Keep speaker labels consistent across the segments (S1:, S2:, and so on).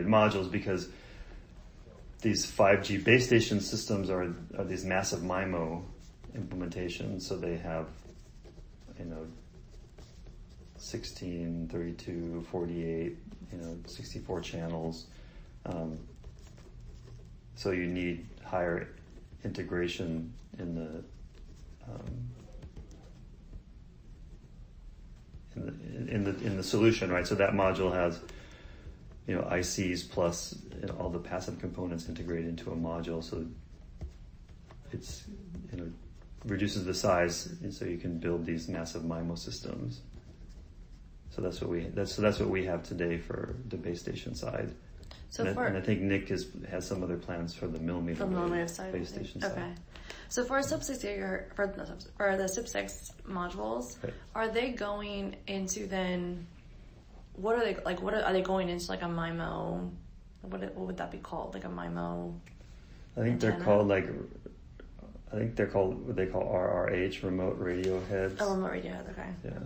S1: modules, because these 5G base station systems are these massive MIMO implementations. So they have, 16, 32, 48, 64 channels. So you need higher integration in the in the solution, right? So that module has ICs plus all the passive components integrated into a module, so it's reduces the size, and so you can build these massive MIMO systems. So that's what we have today for the base station side. So and I think Nick has some other plans for the millimeter
S2: side
S1: base station side.
S2: Okay. So for sub-6 gigahertz, for the sub-6 modules, right, are they going into then? What are they like? Are they going into like a MIMO? What would that be called? Like a MIMO?
S1: I think antenna? They're called what they call RRH, remote radio heads.
S2: Oh, remote radio heads. Okay.
S1: Yeah.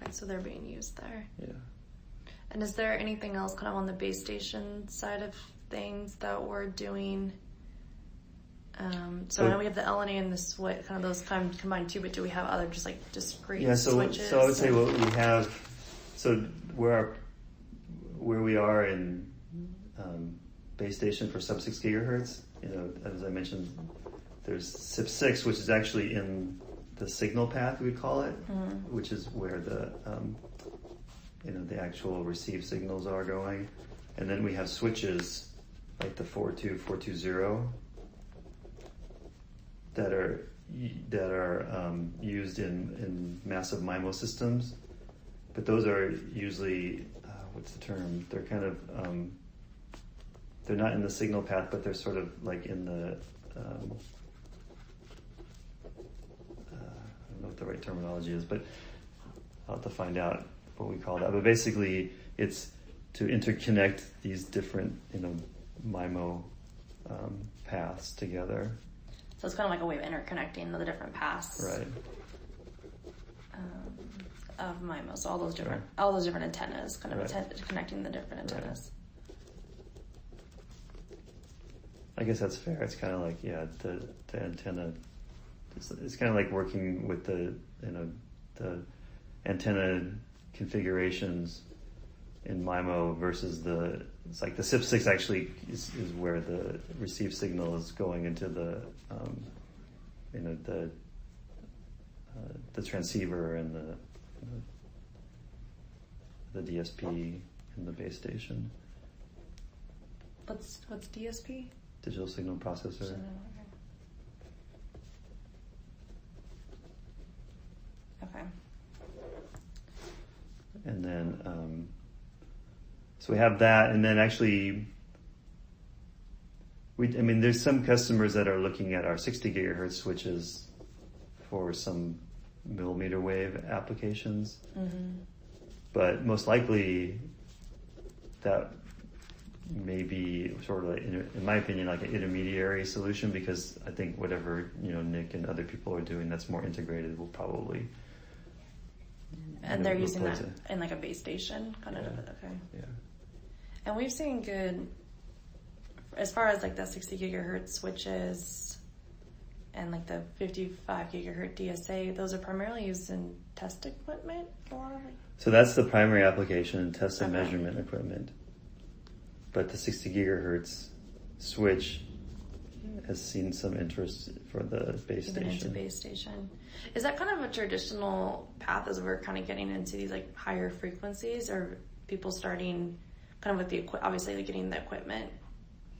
S2: Okay, so they're being used there.
S1: Yeah.
S2: And is there anything else kind of on the base station side of things that we're doing? So I know we have the LNA and the switch, kind of those kind of combined too, but do we have other just like discrete switches?
S1: So I would say what we have, so where we are in base station for sub-6 gigahertz, as I mentioned, there's SIP6, which is actually in the signal path, we call it, which is where the the actual received signals are going. And then we have switches like the 42420 that are used in massive MIMO systems, but those are usually what's the term? They're kind of they're not in the signal path, but they're sort of like in the I don't know what the right terminology is, but I'll have to find out what we call that. But basically, it's to interconnect these different MIMO paths together.
S2: So it's kind of like a way of interconnecting the different paths,
S1: right?
S2: Of MIMO. So all those different antennas, kind of connecting the different antennas.
S1: Right. I guess that's fair. It's kind of like the antenna. It's kind of like working with the antenna configurations in MIMO versus it's like the SIP6 actually is where the received signal is going into the transceiver and the DSP in the base station.
S2: What's DSP?
S1: Digital signal processor.
S2: Okay.
S1: And then, so we have that, and then actually, there's some customers that are looking at our 60 gigahertz switches for some millimeter wave applications. Mm-hmm. But most likely, that may be sort of, in my opinion, like an intermediary solution, because I think whatever Nick and other people are doing that's more integrated will probably.
S2: And they're using that in like a base station kind of. Okay.
S1: Yeah.
S2: And we've seen good, as far as like the 60 gigahertz switches and like the 55 gigahertz DSA, those are primarily used in test equipment or?
S1: So that's the primary application, test and measurement equipment. But the 60 gigahertz switch has seen some interest for the base station.
S2: Into base station. Is that kind of a traditional path as we're kind of getting into these like higher frequencies, or people starting kind of with obviously like getting the equipment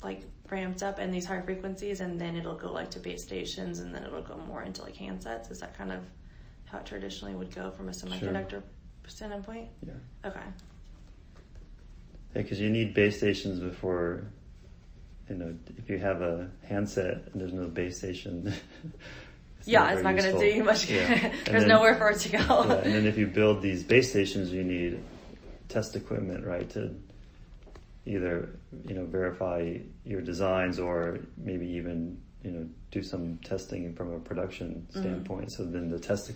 S2: like ramped up in these higher frequencies, and then it'll go like to base stations, and then it'll go more into like handsets? Is that kind of how it traditionally would go from a semiconductor standpoint?
S1: Yeah.
S2: Okay.
S1: Yeah, because you need base stations before, if you have a handset and there's no base station.
S2: it's not going to do much. Yeah. There's nowhere for it to go.
S1: Yeah, and then if you build these base stations, you need test equipment, right, to either verify your designs, or maybe even do some testing from a production standpoint. So then the testing